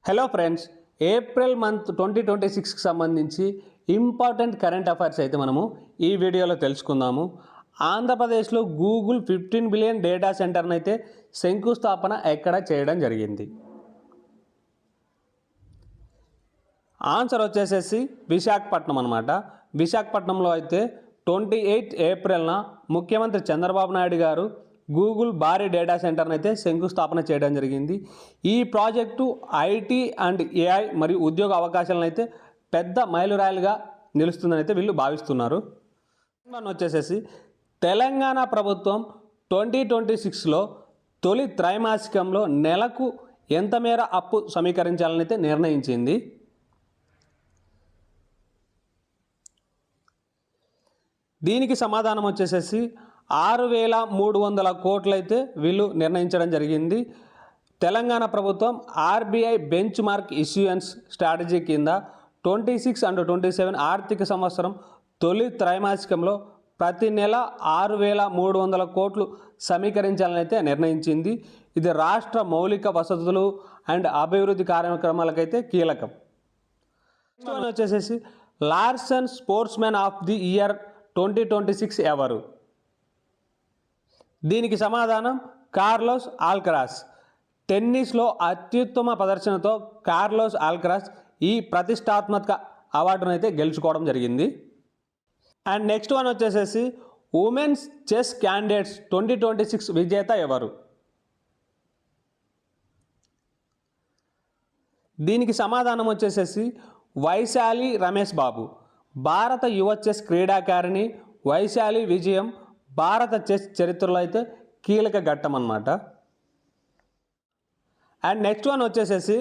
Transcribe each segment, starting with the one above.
Hello friends, April month 2026కి సంబంధించి important current affairs అయితే మనము ఈ వీడియోలో తెలుసుకుందాము. ఆంధ్రప్రదేశ్లో గూగుల్ 15 బిలియన్ డేటా సెంటర్ని అయితే శంకుస్థాపన ఎక్కడ చేయడం జరిగింది? ఆన్సర్ వచ్చేసేసి విశాఖపట్నం అనమాట. విశాఖపట్నంలో అయితే 28 ఏప్రిల్న ముఖ్యమంత్రి చంద్రబాబు నాయుడు గారు గూగుల్ భారీ డేటా సెంటర్ని అయితే శంకుస్థాపన చేయడం జరిగింది. ఈ ప్రాజెక్టు ఐటీ అండ్ ఏఐ మరియు ఉద్యోగ అవకాశాలను అయితే పెద్ద మైలురాయిలుగా నిలుస్తుందని అయితే వీళ్ళు భావిస్తున్నారు. వచ్చేసేసి తెలంగాణ ప్రభుత్వం 2026లో తొలి త్రైమాసికంలో నెలకు ఎంత మేర అప్పు సమీకరించాలని అయితే నిర్ణయించింది. దీనికి సమాధానం వచ్చేసేసి 6,300 కోట్లయితే వీళ్ళు నిర్ణయించడం జరిగింది. తెలంగాణ ప్రభుత్వం RBI bench mark issuance strategy కింద 26 అండ్ 27 ఆర్థిక సంవత్సరం తొలి త్రైమాసికంలో ప్రతి నెల 6,300 కోట్లు సమీకరించాలని అయితే నిర్ణయించింది. ఇది రాష్ట్ర మౌలిక వసతులు అండ్ అభివృద్ధి కార్యక్రమాలకైతే కీలకం. వచ్చేసేసి Larson sportsman of the year 2026 ఎవరు? దీనికి సమాధానం కార్లోస్ ఆల్కరాస్. టెన్నిస్లో అత్యుత్తమ ప్రదర్శనతో కార్లోస్ ఆల్కరాస్ ఈ ప్రతిష్టాత్మక అవార్డును అయితే గెలుచుకోవడం జరిగింది. అండ్ నెక్స్ట్ వన్ వచ్చేసేసి ఉమెన్స్ చెస్ క్యాండిడేట్స్ 2026 విజేత ఎవరు? దీనికి సమాధానం వచ్చేసేసి వైశాలి రమేష్ బాబు. భారత యువ చెస్ క్రీడాకారిణి వైశాలి విజయం భారత చెస్ చరిత్రలో అయితే కీలక ఘట్టం అన్నమాట. అండ్ నెక్స్ట్ వన్ వచ్చేసేసి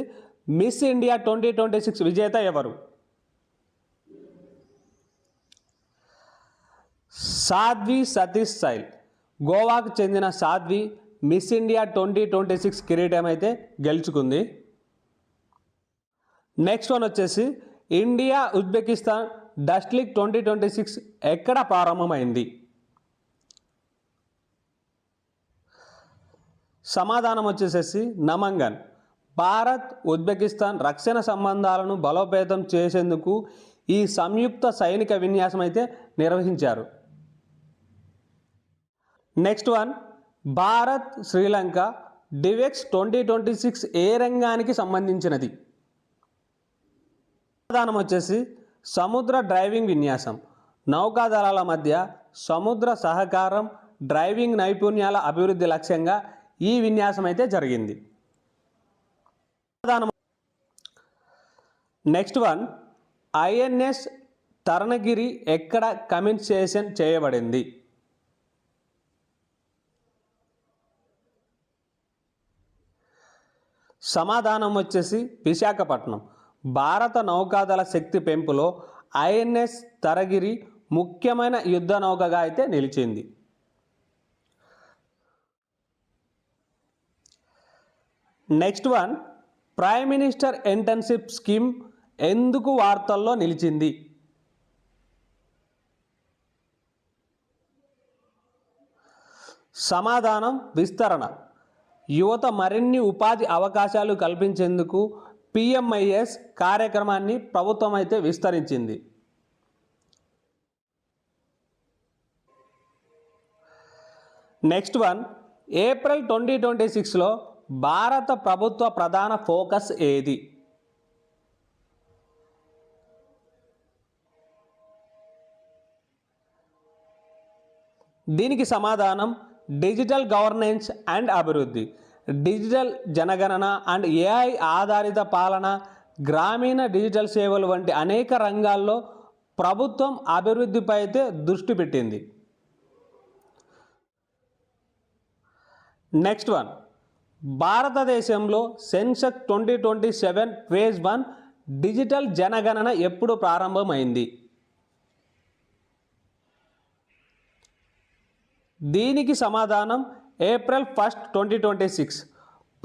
మిస్ ఇండియా 2026 విజేత ఎవరు? సాధ్వి సతీష్ సైల్. గోవాకు చెందిన సాధ్వి మిస్ ఇండియా 2026 కిరీటం అయితే గెలుచుకుంది. నెక్స్ట్ వన్ వచ్చేసి ఇండియా ఉజ్బెకిస్తాన్ డస్ట్ లీగ్ 2026 ఎక్కడ ప్రారంభమైంది? సమాధానం వచ్చేసేసి నమంగన్. భారత్ ఉజ్బెకిస్తాన్ రక్షణ సంబంధాలను బలోపేతం చేసేందుకు ఈ సంయుక్త సైనిక విన్యాసం అయితే నిర్వహించారు. నెక్స్ట్ వన్ భారత్ శ్రీలంక డివెక్స్ 2026 ఏ రంగానికి సంబంధించినది? సమాధానం వచ్చేసి సముద్ర డ్రైవింగ్ విన్యాసం. నౌకాదళాల మధ్య సముద్ర సహకారం డ్రైవింగ్ నైపుణ్యాల అభివృద్ధి లక్ష్యంగా ఈ విన్యాసం అయితే జరిగింది. నెక్స్ట్ వన్ ఐఎన్ఎస్ తరణగిరి ఎక్కడ కమిషన్ చేయబడింది? సమాధానం వచ్చేసి విశాఖపట్నం. భారత నౌకాదళ శక్తి పెంపులో ఐఎన్ఎస్ తరగిరి ముఖ్యమైన యుద్ధ నౌకగా అయితే నిలిచింది. Next one prime minister internship scheme ఎందుకు వార్తల్లో నిలిచింది? సమాధానం విస్తరణ. యువత మరిన్ని ఉపాధి అవకాశాలు కల్పించేందుకు పిఎంఐఎస్ కార్యక్రమాన్ని ప్రభుత్వం అయితే విస్తరించింది. నెక్స్ట్ వన్ ఏప్రిల్ 2026లో భారత ప్రభుత్వ ప్రధాన ఫోకస్ ఏది? దీనికి సమాధానం డిజిటల్ గవర్నెన్స్ అండ్ అభివృద్ధి. డిజిటల్ జనగణన అండ్ ఏఐ ఆధారిత పాలన, గ్రామీణ డిజిటల్ సేవలు వంటి అనేక రంగాల్లో ప్రభుత్వం అభివృద్ధిపై అయితే దృష్టి పెట్టింది. నెక్స్ట్ వన్ భారతదేశంలో సెన్సెక్స్ 2027 ఫేజ్ 1 డిజిటల్ జనగణన ఎప్పుడు ప్రారంభమైంది? దీనికి సమాధానం ఏప్రిల్ 1, 2026.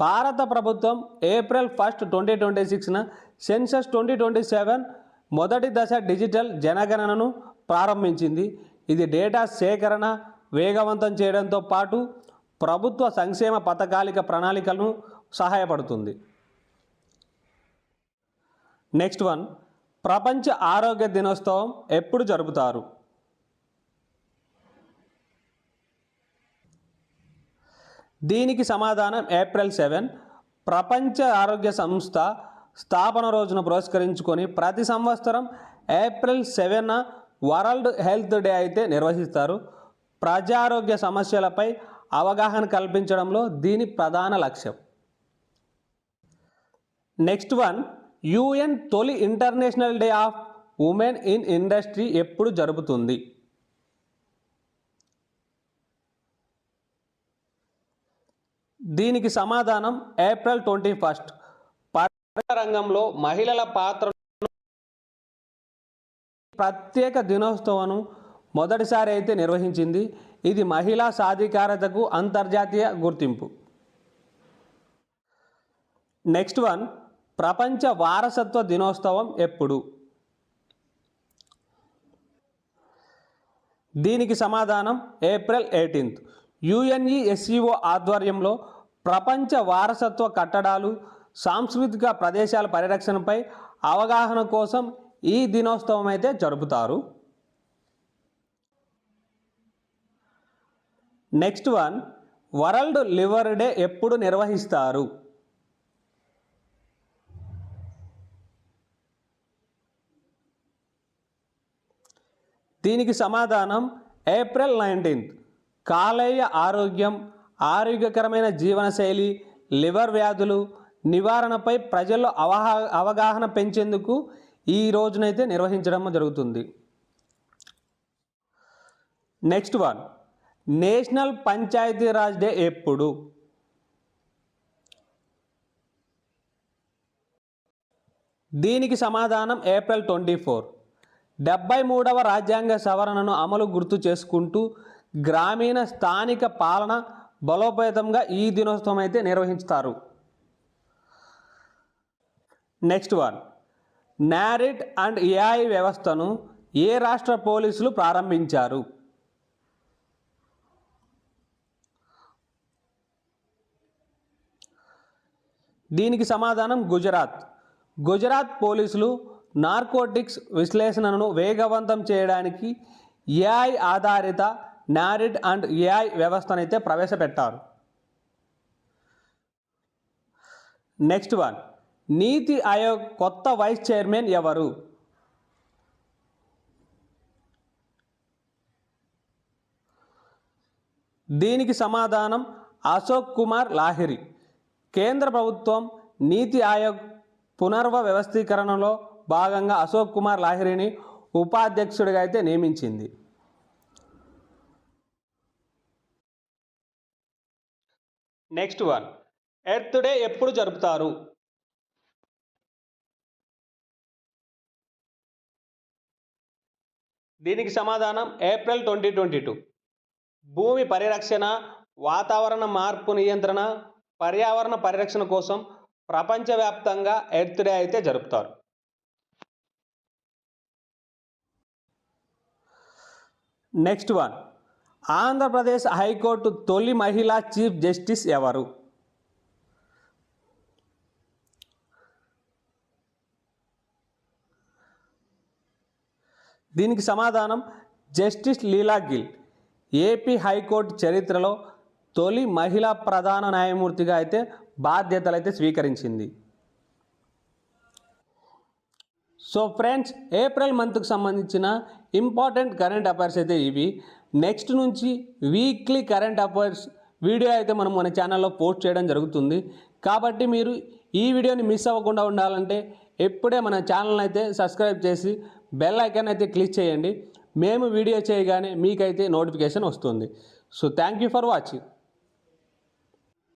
భారత ప్రభుత్వం ఏప్రిల్ 1, 2026న సెన్సస్ 2027 మొదటి దశ డిజిటల్ జనగణనను ప్రారంభించింది. ఇది డేటా సేకరణ వేగవంతం చేయడంతో పాటు ప్రభుత్వ సంక్షేమ పథకాలిక ప్రణాళికలను సహాయపడుతుంది. నెక్స్ట్ వన్, ప్రపంచ ఆరోగ్య దినోత్సవం ఎప్పుడు జరుపుతారు? దీనికి సమాధానం ఏప్రిల్ 7. ప్రపంచ ఆరోగ్య సంస్థ స్థాపన రోజును పురస్కరించుకొని ప్రతి సంవత్సరం ఏప్రిల్ 7న వరల్డ్ హెల్త్ డే అయితే నిర్వహిస్తారు. ప్రజారోగ్య సమస్యలపై అవగాహన కల్పించడంలో దీని ప్రధాన లక్ష్యం. నెక్స్ట్ వన్, యుఎన్ తొలి international day of women in industry ఎప్పుడు జరుపుతుంది? దీనికి సమాధానం ఏప్రిల్ 21. పరిశ్రమ రంగంలో మహిళల పాత్ర ప్రత్యేక దినోత్సవం మొదటిసారి అయితే నిర్వహించింది. ఇది మహిళా సాధికారతకు అంతర్జాతీయ గుర్తింపు. నెక్స్ట్ వన్, ప్రపంచ వారసత్వ దినోత్సవం ఎప్పుడు? దీనికి సమాధానం ఏప్రిల్ 18. యుఎన్ఈఎస్సిఓ ఆధ్వర్యంలో ప్రపంచ వారసత్వ కట్టడాలు, సాంస్కృతిక ప్రదేశాల పరిరక్షణపై అవగాహన కోసం ఈ దినోత్సవం అయితే జరుపుతారు. Next one, world liver day ఎప్పుడు నిర్వహిస్తారు? దీనికి సమాధానం ఏప్రిల్ 19. కాలేయ ఆరోగ్యం, ఆరోగ్యకరమైన జీవనశైలి, లివర్ వ్యాధులు నివారణపై ప్రజల్లో అవగాహన పెంచేందుకు ఈ రోజునైతే నిర్వహించడం జరుగుతుంది. Next one, national Panchayati Raj day ఎప్పుడు? దీనికి సమాధానం ఏప్రిల్ 24. 73వ రాజ్యాంగ సవరణను అమలు గుర్తు చేసుకుంటూ గ్రామీణ స్థానిక పాలన బలోపేతంగా ఈ దినోత్సవం అయితే నిర్వహిస్తారు. నెక్స్ట్ వన్, నారిట్ అండ్ ఏఐ వ్యవస్థను ఏ రాష్ట్ర పోలీసులు ప్రారంభించారు? దీనికి సమాధానం గుజరాత్ పోలీసులు నార్కోటిక్స్ విశ్లేషణను వేగవంతం చేయడానికి ఏఐ ఆధారిత నారిట్ అండ్ ఏఐ వ్యవస్థనైతే ప్రవేశపెట్టారు. నెక్స్ట్ వన్, నీతి ఆయోగ్ కొత్త వైస్ చైర్మన్ ఎవరు? దీనికి సమాధానం అశోక్ కుమార్ లాహిరి. కేంద్ర ప్రభుత్వం నీతి ఆయోగ్ పునర్వ్యవస్థీకరణలో భాగంగా అశోక్ కుమార్ లాహిరిని ఉపాధ్యక్షుడిగా అయితే నియమించింది. నెక్స్ట్ వన్, ఎర్త్ డే ఎప్పుడు జరుపుతారు? దీనికి సమాధానం ఏప్రిల్ 2022. భూమి పరిరక్షణ, వాతావరణ మార్పు నియంత్రణ, పర్యావరణ పరిరక్షణ కోసం ప్రపంచవ్యాప్తంగా ఎర్త్ డే అయితే జరుపుతారు. నెక్స్ట్ వన్, ఆంధ్రప్రదేశ్ హైకోర్టు తొలి మహిళా చీఫ్ జస్టిస్ ఎవరు? దీనికి సమాధానం జస్టిస్ లీలా గిల్. ఏపీ హైకోర్టు చరిత్రలో తొలి మహిళా ప్రధాన న్యాయమూర్తిగా అయితే బాధ్యతలు అయితే స్వీకరించింది. సో ఫ్రెండ్స్, ఏప్రిల్ మంత్కి సంబంధించిన ఇంపార్టెంట్ కరెంట్ అఫైర్స్ అయితే ఇవి. నెక్స్ట్ నుంచి వీక్లీ కరెంట్ అఫైర్స్ వీడియో అయితే మనం మన ఛానల్లో పోస్ట్ చేయడం జరుగుతుంది. కాబట్టి మీరు ఈ వీడియోని మిస్ అవ్వకుండా ఉండాలంటే ఎప్పుడే మన ఛానల్ అయితే సబ్స్క్రైబ్ చేసి బెల్ ఐకాన్ అయితే క్లిక్ చేయండి. మేము వీడియో చేయగానే మీకైతే నోటిఫికేషన్ వస్తుంది. So thank you for watching.